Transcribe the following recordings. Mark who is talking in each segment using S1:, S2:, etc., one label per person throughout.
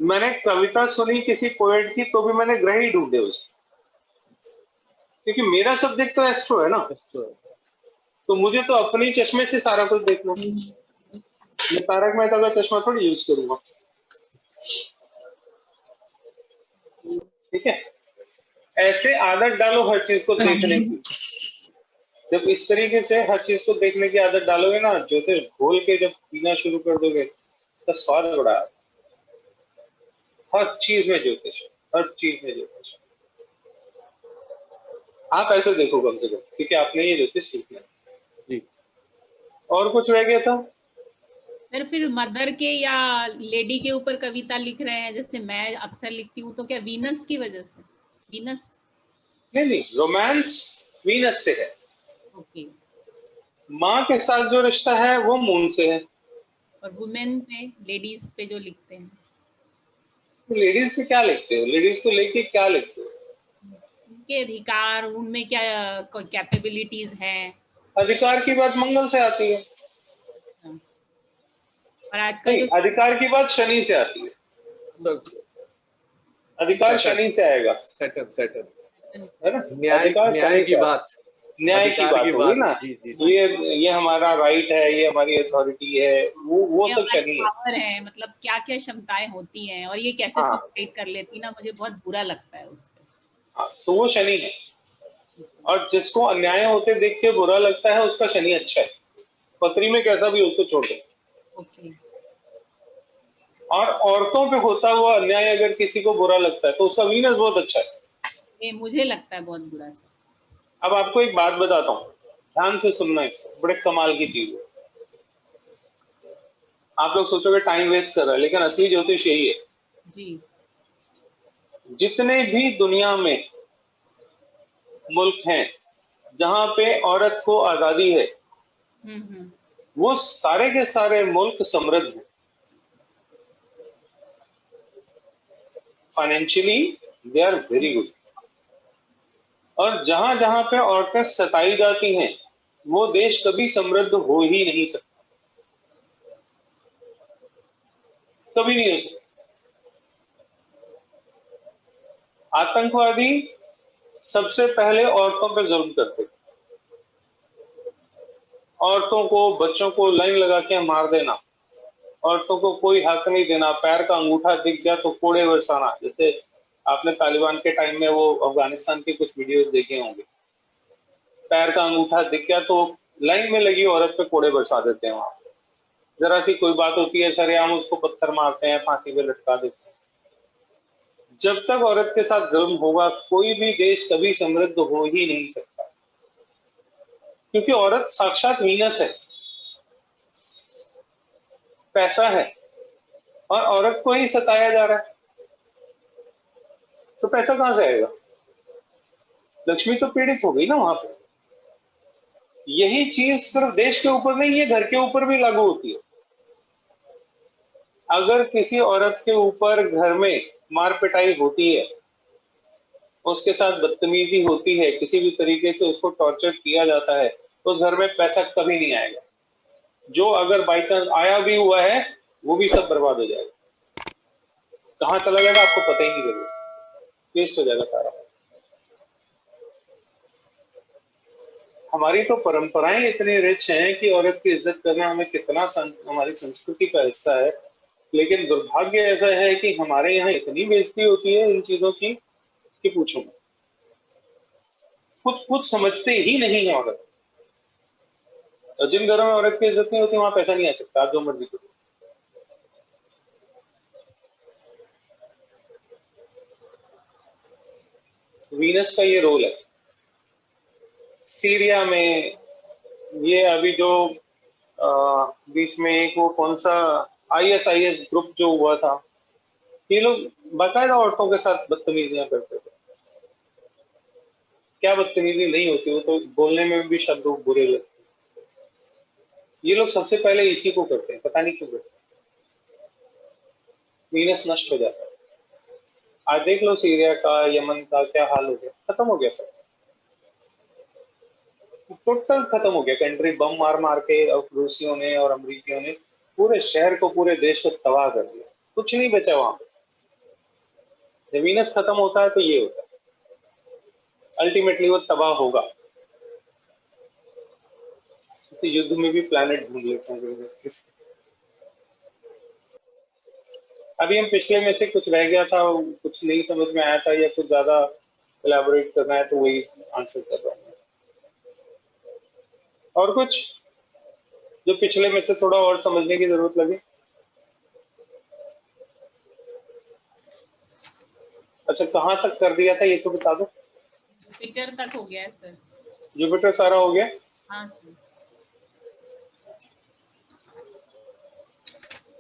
S1: मैंने कविता सुनी किसी पोएट की तो भी मैंने ग्रह ही ढूंढे उसके, क्योंकि मेरा सब्जेक्ट तो एस्ट्रो है ना,
S2: एस्ट्रो।
S1: तो मुझे तो अपने चश्मे से सारा कुछ देखना। मैं तारक मेहता का चश्मा थोड़ी यूज करूंगा। ठीक है, ऐसे आदत डालो हर चीज को देखने की। जब इस तरीके से हर चीज को देखने की आदत डालोगे ना, ज्योतिष घोल के जब पीना शुरू कर दोगे तो स्वाद बड़ा आता है। हर चीज में ज्योतिष है, हर चीज में ज्योतिष है। आप ऐसे देखो कम से कम, क्योंकि आपने ये ज्योतिष सीखना है।
S2: जी।
S1: और कुछ रह गया था?
S3: सर फिर मदर के या लेडी के ऊपर कविता लिख रहे हैं, जैसे मैं अक्सर लिखती हूँ, तो क्या वीनस की वजह से? वीनस?
S1: नहीं, रोमांस वीनस से है।
S3: ओके।
S1: माँ के साथ जो रिश्ता है वो मून से है।
S3: और वुमेन पे, लेडीज पे जो लिखते हैं?
S1: लेडीज पे क्या लिखते हो? लेडीज को लेके क्या लिखते हो?
S3: उनके अधिकार, उनमें क्या कैपेबिलिटीज हैं?
S1: अधिकार की बात मंगल से आती है।
S3: और आजकल
S1: नहीं,
S3: जो
S1: अधिकार की बात शनि से आती है।
S2: सर
S1: अधिकार शनि से आएगा,
S2: सेटल
S1: है ना?
S2: न्याय
S1: अधिकार
S2: न्याय
S1: शनि
S2: की
S1: से आएगा।
S2: बात,
S1: न्याय की
S2: अधिकार
S1: बात
S2: की
S1: हो गई
S2: बात।
S1: ना।
S2: जी जी जी।
S1: ये हमारा राइट है, ये हमारी अथॉरिटी है, वो
S3: ये
S1: सब
S3: हमारी
S1: शनि है।
S3: पावर है, मतलब क्या क्या क्षमताएं होती हैं, और ये कैसे
S1: हाँ
S3: सुसाइड कर लेती ना, मुझे बहुत बुरा लगता है उस पर।
S1: हाँ, तो वो शनि है। और जिसको अन्याय होते देख के बुरा लगता है उसका शनि अच्छा है। पत्री में कैसा भी हो, उसको छोड़ दो।
S3: ओके।
S1: और औरतों पे होता हुआ अन्याय अगर किसी को बुरा लगता है तो उसका वीनस बहुत अच्छा है।
S3: ये मुझे लगता है बहुत बुरा सर।
S1: अब आपको एक बात बताता हूँ, ध्यान से सुनना, इसको बड़े कमाल की चीज है। आप लोग सोचोगे टाइम वेस्ट कर रहा है, लेकिन असली ज्योतिष यही है।
S3: जी।
S1: जितने भी दुनिया में मुल्क हैं जहां पे औरत को आजादी है, वो सारे के सारे मुल्क समृद्ध हैं। Financially they are very good. और जहां जहां पे औरतें सताई जाती हैं, वो देश कभी समृद्ध हो ही नहीं सकता, कभी नहीं हो सकता। आतंकवादी सबसे पहले औरतों पे जुल्म करते, औरतों को, बच्चों को लाइन लगा के मार देना, औरतों को कोई हक नहीं देना, पैर का अंगूठा दिख गया तो कोड़े बरसाना। जैसे आपने तालिबान के टाइम में वो अफगानिस्तान के कुछ वीडियोस देखे होंगे, पैर का अंगूठा दिख गया तो लाइन में लगी औरत पे कोड़े बरसा देते हैं। वहां जरा सी कोई बात होती है, सरेआम उसको पत्थर मारते हैं, फांसी पे लटका देते हैं। जब तक औरत के साथ जुल्म होगा, कोई भी देश कभी समृद्ध हो ही नहीं सकता, क्योंकि औरत साक्षात वीनस है, पैसा है, और औरत को ही सताया जा रहा है, तो पैसा कहां से आएगा? लक्ष्मी तो पीड़ित हो गई ना वहां पे। यही चीज सिर्फ देश के ऊपर नहीं है, घर के ऊपर भी लागू होती है। अगर किसी औरत के ऊपर घर में मार पिटाई होती है, उसके साथ बदतमीजी होती है, किसी भी तरीके से उसको टॉर्चर किया जाता है, तो उस घर में पैसा कभी नहीं आएगा। जो अगर बाई चांस आया भी हुआ है, वो भी सब बर्बाद हो जाएगा। कहाँ चला जाएगा आपको पता ही नहीं लगेगा, वेस्ट हो जाएगा सारा। हमारी तो परंपराएं इतनी रिच हैं कि औरत की इज्जत करना हमें कितना हमारी संस्कृति का हिस्सा है। लेकिन दुर्भाग्य ऐसा है कि हमारे यहाँ इतनी बेइज्जती होती है इन चीजों की कि पूछो मत। कुछ समझते ही नहीं है औरत। और जिन घरों में औरत की इज्जत नहीं होती वहां पैसा नहीं आ सकता, आप जो मर्जी करो। वीनस का ये रोल है। सीरिया में ये अभी जो बीच में एक वो कौन सा आईएसआईएस ग्रुप जो हुआ था, ये लोग बाकायदा औरतों के साथ बदतमीजियां करते थे। क्या बदतमीजी नहीं होती, वो तो बोलने में भी शब्द बुरे लगते। ये लोग सबसे पहले इसी को करते हैं, पता नहीं क्यों करते हैं। वीनस नष्ट हो जाता है। आज देख लो सीरिया का, यमन का क्या हाल हो गया, खत्म हो गया सब, टोटल खत्म हो गया। कंट्री बम मार मार के रूसियों ने और अमरीकियों ने पूरे शहर को, पूरे देश को तबाह कर दिया, कुछ नहीं बचा वहां पे। जब वीनस खत्म होता है तो ये होता है, अल्टीमेटली वो तबाह होगा। तो युद्ध में भी प्लैनेट ढूंढ लेते हैं। अभी हम पिछले में से कुछ रह गया था, कुछ नहीं समझ में आया था या कुछ ज्यादा एलैबोरेट करना है तो वही आंसर कर रहा हूँ। और कुछ जो पिछले में से थोड़ा और समझने की जरूरत लगे? अच्छा, कहाँ तक कर दिया था ये तो बता दो।
S3: जुपिटर तक हो गया है सर।
S1: जुपिटर सारा हो गया?
S3: हाँ सर।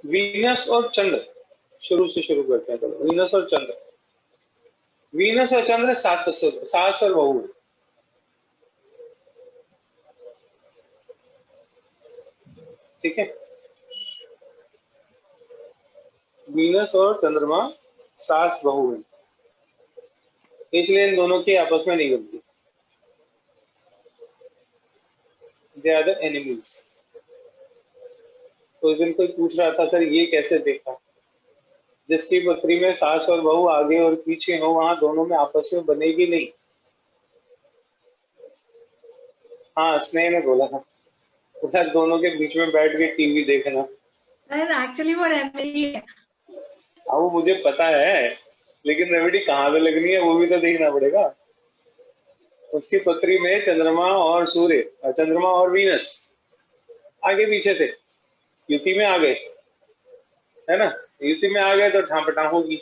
S1: वीनस और चंद्र शुरू से शुरू करते हैं। चलो, वीनस और चंद्र। वीनस और चंद्र सास और बहू। ठीक है, वीनस और चंद्रमा सास बहू है, इसलिए इन दोनों की आपस में नहीं बनती। They are the enemies. तो उस दिन कोई पूछ रहा था, सर ये कैसे देखा? जिसकी पत्री में सास और बहू आगे और पीछे हो, वहां दोनों में आपस में बनेगी नहीं। हाँ, स्नेह ने बोला था, बोला दोनों के बीच में बैठ के टीवी देखना।
S4: एक्चुअली वो रेमेडी है।
S1: हाँ, वो मुझे पता है, लेकिन रेमेडी कहाँ पे लगनी है वो भी तो देखना पड़ेगा। उसकी पत्री में चंद्रमा और सूर्य, चंद्रमा और वीनस आगे पीछे थे, युति में आ गए, है ना? युति में आ गए तो ठापटा होगी।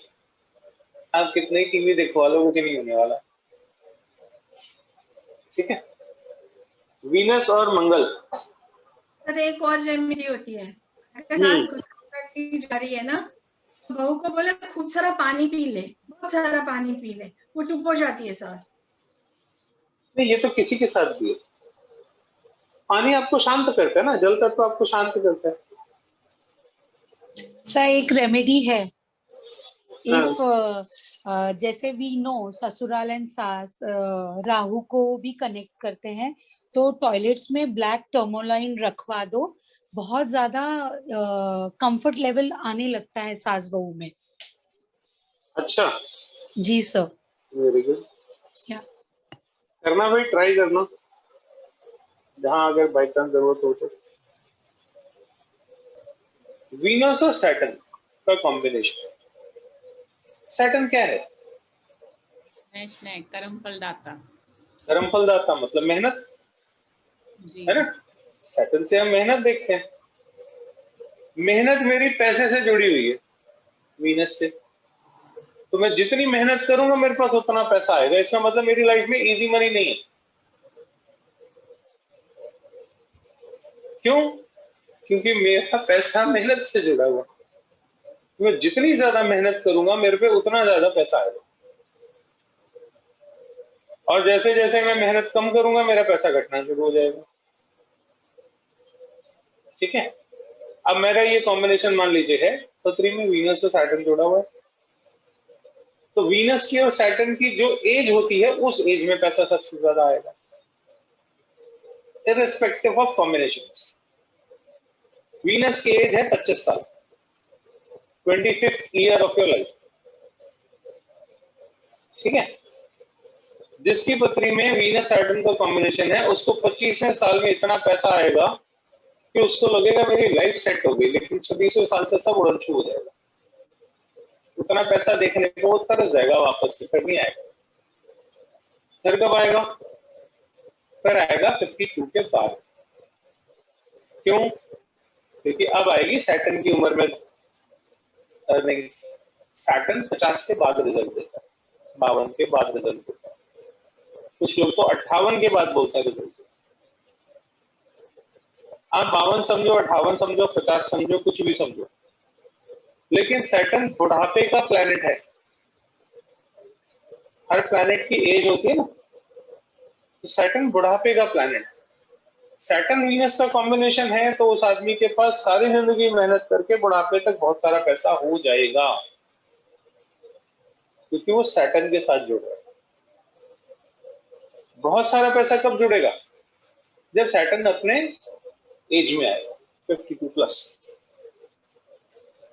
S1: आप कितने ही टीवी देखवा लो, कुछ नहीं होने वाला। ठीक है, वीनस और मंगल।
S4: सर एक और रेमेडी होती है, अगर सास गुस्सा करती जा रही है ना, बहू को बोले खूब सारा पानी पी ले, बहुत सारा पानी पी ले, वो चुप हो जाती है सास।
S1: नहीं, ये तो किसी के साथ भी है। पानी आपको शांत करता है ना, जल तत्व आपको शांत करता है।
S5: सर एक रेमेडी है,
S1: हाँ।
S5: इफ जैसे वी नो ससुराल एंड सास राहु को भी कनेक्ट करते हैं, तो टॉयलेट्स में ब्लैक टर्मोलाइन रखवा दो, बहुत ज्यादा कंफर्ट लेवल आने लगता है सास बहू में।
S1: अच्छा,
S5: जी सर।
S1: Very good.
S5: क्या
S1: करना भाई, ट्राई करना, जहां अगर बाई चांस जरूरत हो तो। वीनस और सैटर्न का कॉम्बिनेशन। सैटर्न क्या है?
S3: कर्म फलदाता।
S1: कर्म फलदाता मतलब मेहनत,
S3: जी।
S1: है ना? सैटर्न से हम मेहनत देखते हैं। मेहनत मेरी पैसे से जुड़ी हुई है वीनस से, तो मैं जितनी मेहनत करूंगा मेरे पास उतना पैसा आएगा। इसका मतलब मेरी लाइफ में इजी मनी नहीं है। क्यों? क्योंकि मेरा पैसा मेहनत से जुड़ा हुआ। मैं जितनी ज्यादा मेहनत करूंगा मेरे पे उतना ज्यादा पैसा आएगा, और जैसे जैसे मैं मेहनत कम करूंगा मेरा पैसा घटना शुरू हो जाएगा। ठीक है, अब मेरा ये कॉम्बिनेशन मान लीजिए है, पत्री में वीनस और सैटर्न जुड़ा हुआ है, तो वीनस की और सैटर्न की जो एज होती है उस एज में पैसा सबसे ज्यादा आएगा, इररिस्पेक्टिव ऑफ कॉम्बिनेशंस। वीनस की एज है 25 साल, 25th year of your life. ठीक है, जिसकी पत्री में वीनस सैटर्न का कॉम्बिनेशन है उसको 25वें साल में इतना पैसा आएगा कि उसको लगेगा मेरी लाइफ सेट हो गई, लेकिन 26वें साल से सब उड़न छू हो जाएगा। उतना पैसा देखने को वो तरस जाएगा, वापस से फिर नहीं आएगा। फिर कब आएगा? फिर आएगा 52 के बाद। क्यों? क्योंकि अब आएगी सैटर्न की उम्र में अर्निंग्स। सैटर्न 50 के बाद रिजल्ट देता है, 52 के बाद रिजल्ट देता है, कुछ लोग तो 58 के बाद बोलते हैं रिजल्ट। आप 52 समझो, 58 समझो, 50 समझो, कुछ भी समझो, लेकिन सैटर्न बुढ़ापे का प्लैनेट है। हर प्लैनेट की एज होती है ना, तो सैटर्न बुढ़ापे का प्लैनेट। सैटर्न वीनस का कॉम्बिनेशन है तो उस आदमी के पास सारी जिंदगी मेहनत करके बुढ़ापे तक बहुत सारा पैसा हो जाएगा, क्योंकि वो सैटर्न के साथ जुड़ रहा है। बहुत सारा पैसा कब जुड़ेगा? जब सैटर्न अपने एज में आएगा, 52 प्लस।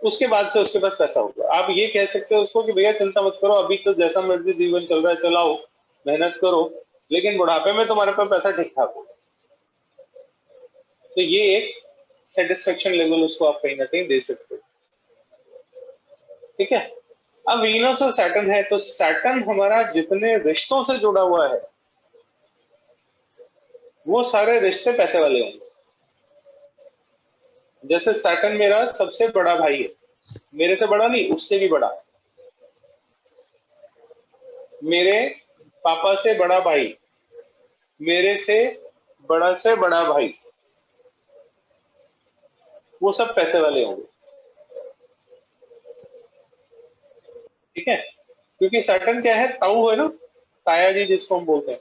S1: उसके बाद से उसके पास पैसा होगा। आप ये कह सकते हो उसको कि भैया चिंता मत करो, अभी तो जैसा मर्जी जीवन चल रहा है चलाओ, मेहनत करो, लेकिन बुढ़ापे में तुम्हारे पास पैसा ठीक ठाक होगा। तो ये एक सेटिस्फेक्शन लेवल उसको आप कहीं ना कहीं दे सकते हो। ठीक है। अब वीनस और सैटर्न है, तो सैटर्न हमारा जितने रिश्तों से जुड़ा हुआ है वो सारे रिश्ते पैसे वाले होंगे। जैसे सैटर्न मेरा सबसे बड़ा भाई है, मेरे से बड़ा नहीं, उससे भी बड़ा, मेरे पापा से बड़ा भाई, मेरे से बड़ा भाई, वो सब पैसे वाले होंगे। ठीक है, क्योंकि सैटर्न क्या है, ताऊ है ना, ताया जी जिसको हम बोलते हैं।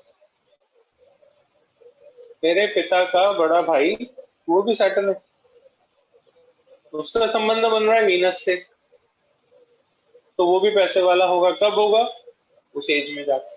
S1: मेरे पिता का बड़ा भाई वो भी सैटर्न है, उसका संबंध बन रहा है वीनस से, तो वो भी पैसे वाला होगा। कब होगा? उस एज में जाकर।